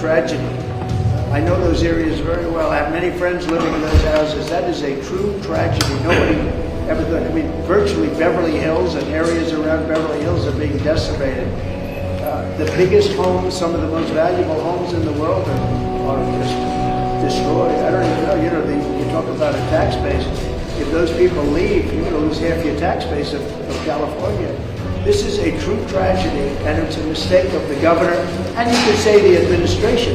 tragedy. I know those areas very well. I have many friends living in those houses. That is a true tragedy. Nobody ever thought. I mean, virtually Beverly Hills and areas around Beverly Hills are being decimated. The biggest homes, some of the most valuable homes in the world are just destroyed. I don't even know. You know, you talk about a tax base. If those people leave, you're going to lose half your tax base of California. This is a true tragedy, and it's a mistake of the governor, and you could say the administration.